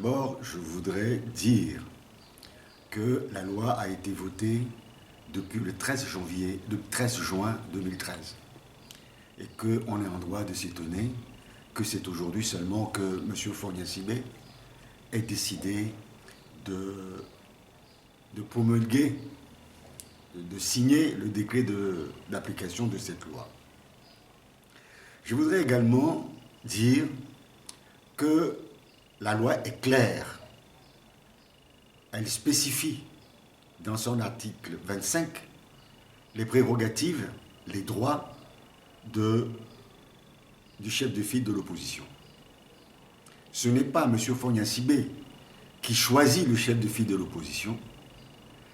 D'abord, je voudrais dire que la loi a été votée depuis le 13 juin 2013 et qu'on est en droit de s'étonner que c'est aujourd'hui seulement que M. Fornia-Sibé ait décidé de promulguer, de signer le décret d'application de cette loi. Je voudrais également dire que la loi est claire. Elle spécifie dans son article 25 les prérogatives, les droits du chef de file de l'opposition. Ce n'est pas M. Fornia-Sibé qui choisit le chef de file de l'opposition,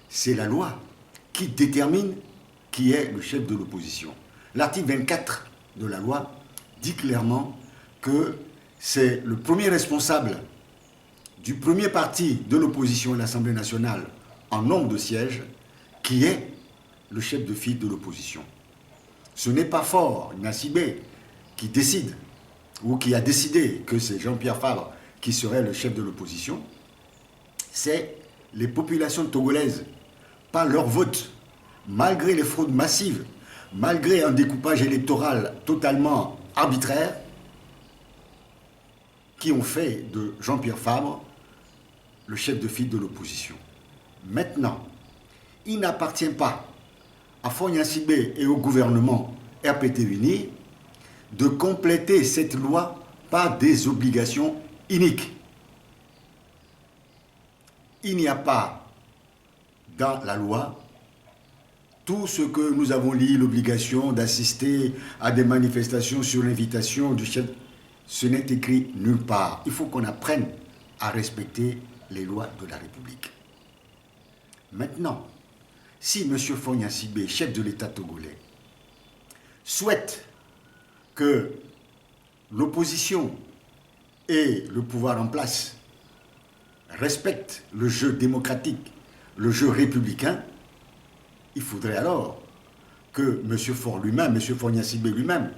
c'est la loi qui détermine qui est le chef de l'opposition. L'article 24 de la loi dit clairement que c'est le premier responsable du premier parti de l'opposition à l'Assemblée nationale en nombre de sièges qui est le chef de file de l'opposition. Ce n'est pas Fornia-Sibé qui décide ou qui a décidé que c'est Jean-Pierre Fabre qui serait le chef de l'opposition, c'est les populations togolaises, par leur vote, malgré les fraudes massives, malgré un découpage électoral totalement arbitraire, qui ont fait de Jean-Pierre Fabre le chef de file de l'opposition. Maintenant, il n'appartient pas à Fornia-Sibé et au gouvernement RPT-UNI de compléter cette loi par des obligations iniques. Il n'y a pas dans la loi tout ce que nous avons lu, l'obligation d'assister à des manifestations sur l'invitation du chef. Ce n'est écrit nulle part. Il faut qu'on apprenne à respecter les lois de la République. Maintenant, si M. Fornia-Sibé, chef de l'État togolais, souhaite que l'opposition et le pouvoir en place respectent le jeu démocratique, le jeu républicain, il faudrait alors que M. Fornia-Sibé lui-même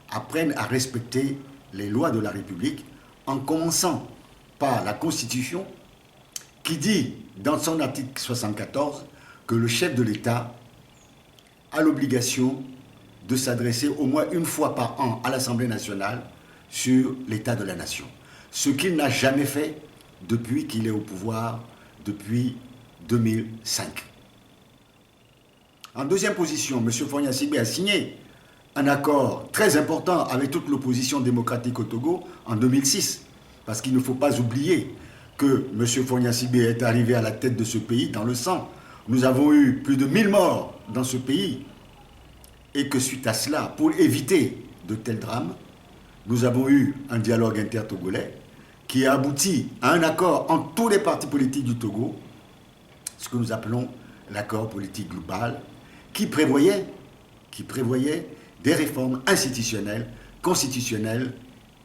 apprenne à respecter les lois de la République en commençant par la Constitution qui dit dans son article 74 que le chef de l'État a l'obligation de s'adresser au moins une fois par an à l'Assemblée nationale sur l'état de la nation. Ce qu'il n'a jamais fait depuis qu'il est au pouvoir, depuis 2005. En deuxième position, M. Fornia-Sibé a signé un accord très important avec toute l'opposition démocratique au Togo en 2006. Parce qu'il ne faut pas oublier que M. Fornia-Sibé est arrivé à la tête de ce pays dans le sang. Nous avons eu plus de 1000 morts dans ce pays. Et que suite à cela, pour éviter de tels drames, nous avons eu un dialogue inter-togolais qui a abouti à un accord entre tous les partis politiques du Togo, ce que nous appelons l'accord politique global, qui prévoyait des réformes institutionnelles, constitutionnelles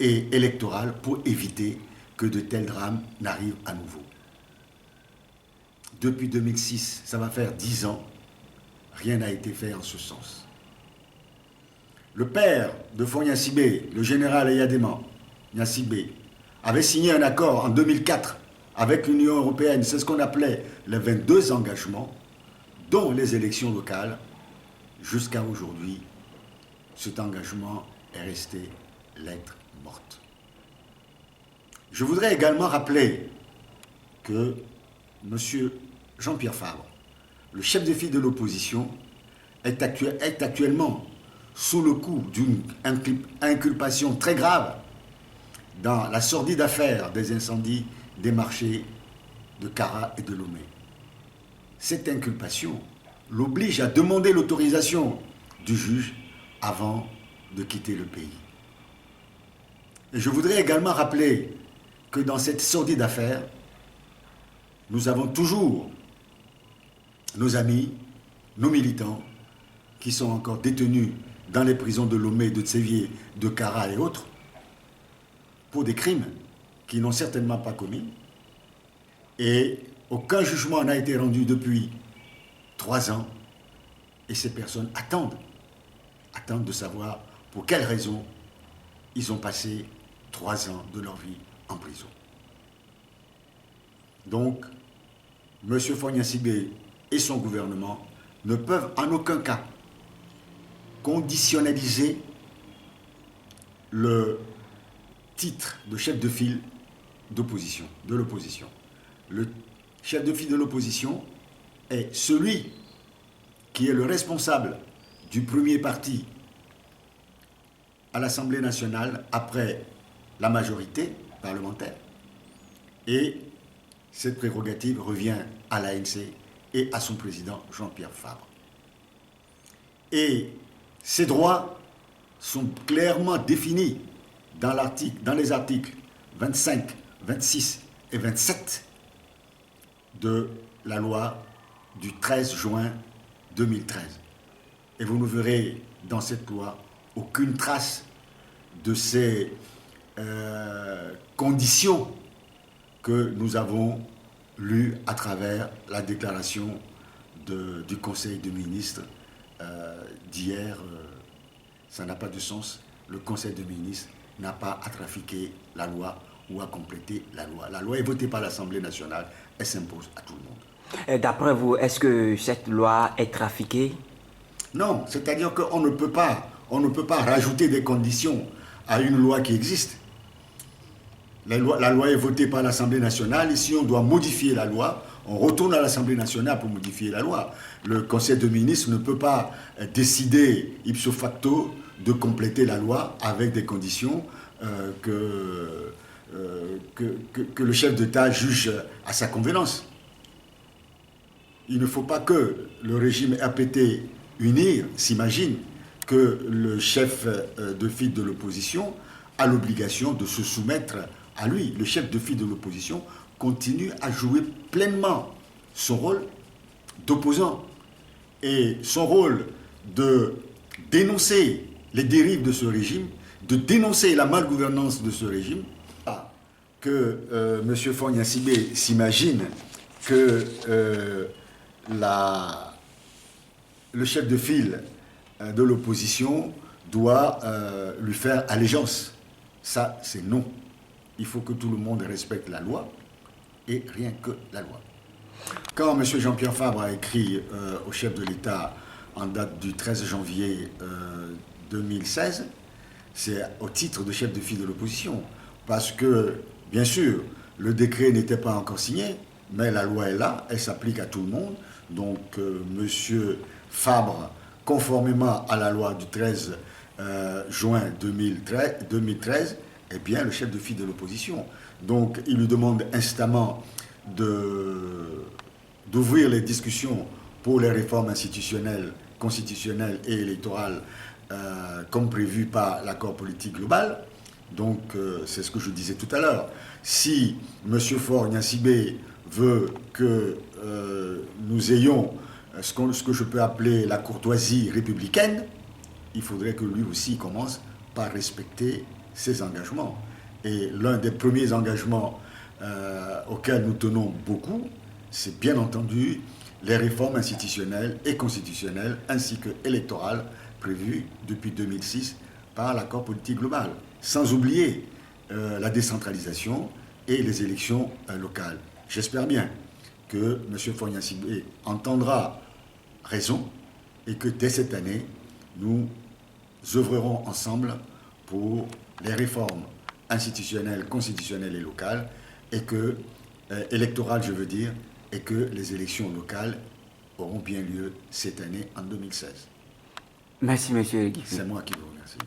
et électorales pour éviter que de tels drames n'arrivent à nouveau. Depuis 2006, ça va faire 10 ans, rien n'a été fait en ce sens. Le père de Fornia-Sibé, le général Eyadema Nia-Sibé, avait signé un accord en 2004 avec l'Union européenne, c'est ce qu'on appelait les 22 engagements, dont les élections locales. Jusqu'à aujourd'hui, cet engagement est resté lettre morte. Je voudrais également rappeler que M. Jean-Pierre Fabre, le chef de file de l'opposition, est actuellement sous le coup d'une inculpation très grave dans la sordide affaire des incendies des marchés de Kara et de Lomé. Cette inculpation l'oblige à demander l'autorisation du juge avant de quitter le pays. Et je voudrais également rappeler que dans cette sordide affaire, nous avons toujours nos amis, nos militants, qui sont encore détenus dans les prisons de Lomé, de Tsévié, de Kara et autres, pour des crimes qu'ils n'ont certainement pas commis. Et aucun jugement n'a été rendu depuis 3 ans. Et ces personnes attendent de savoir pour quelles raisons ils ont passé 3 ans de leur vie en prison. Donc, M. Fogna Sibé et son gouvernement ne peuvent en aucun cas conditionnaliser le titre de chef de file d'opposition, de l'opposition. Le chef de file de l'opposition est celui qui est le responsable du premier parti à l'Assemblée nationale après la majorité parlementaire. Et cette prérogative revient à l'ANC et à son président Jean-Pierre Fabre. Et ces droits sont clairement définis dans les articles 25, 26 et 27 de la loi du 13 juin 2013. Et vous ne verrez dans cette loi aucune trace de ces conditions que nous avons lues à travers la déclaration du Conseil des ministres d'hier. Ça n'a pas de sens. Le Conseil des ministres n'a pas à trafiquer la loi ou à compléter la loi. La loi est votée par l'Assemblée nationale, elle s'impose à tout le monde. D'après vous, est-ce que cette loi est trafiquée? Non, c'est-à-dire qu'on ne peut pas rajouter des conditions à une loi qui existe. La loi est votée par l'Assemblée nationale et si on doit modifier la loi, on retourne à l'Assemblée nationale pour modifier la loi. Le Conseil des ministres ne peut pas décider ipso facto de compléter la loi avec des conditions que le chef d'État juge à sa convenance. Il ne faut pas que le régime RPT unir s'imagine que le chef de file de l'opposition a l'obligation de se soumettre à lui. Le chef de file de l'opposition continue à jouer pleinement son rôle d'opposant et son rôle de dénoncer les dérives de ce régime, de dénoncer la malgouvernance de ce régime. Que M. Fogna Sibé s'imagine que le chef de file de l'opposition doit lui faire allégeance. Ça, c'est non. Il faut que tout le monde respecte la loi et rien que la loi. Quand M. Jean-Pierre Fabre a écrit au chef de l'État en date du 13 janvier 2016, c'est au titre de chef de file de l'opposition. Parce que, bien sûr, le décret n'était pas encore signé, mais la loi est là, elle s'applique à tout le monde. Donc, M. Fabre, conformément à la loi du 13 juin 2013, est bien le chef de file de l'opposition. Donc, il lui demande instamment d'ouvrir les discussions pour les réformes institutionnelles, constitutionnelles et électorales comme prévu par l'accord politique global. Donc, c'est ce que je disais tout à l'heure. Si M. Fogna Sibé veut que nous ayons ce que je peux appeler la courtoisie républicaine, il faudrait que lui aussi commence par respecter ses engagements. Et l'un des premiers engagements auxquels nous tenons beaucoup, c'est bien entendu les réformes institutionnelles et constitutionnelles ainsi que électorales prévues depuis 2006 par l'accord politique global. Sans oublier la décentralisation et les élections locales. J'espère bien que M. Fogna Sibé entendra raison et que dès cette année, nous œuvrerons ensemble pour les réformes institutionnelles, constitutionnelles et locales, et que, électorales je veux dire, et que les élections locales auront bien lieu cette année en 2016. Merci, M. Guifi. C'est moi qui vous remercie.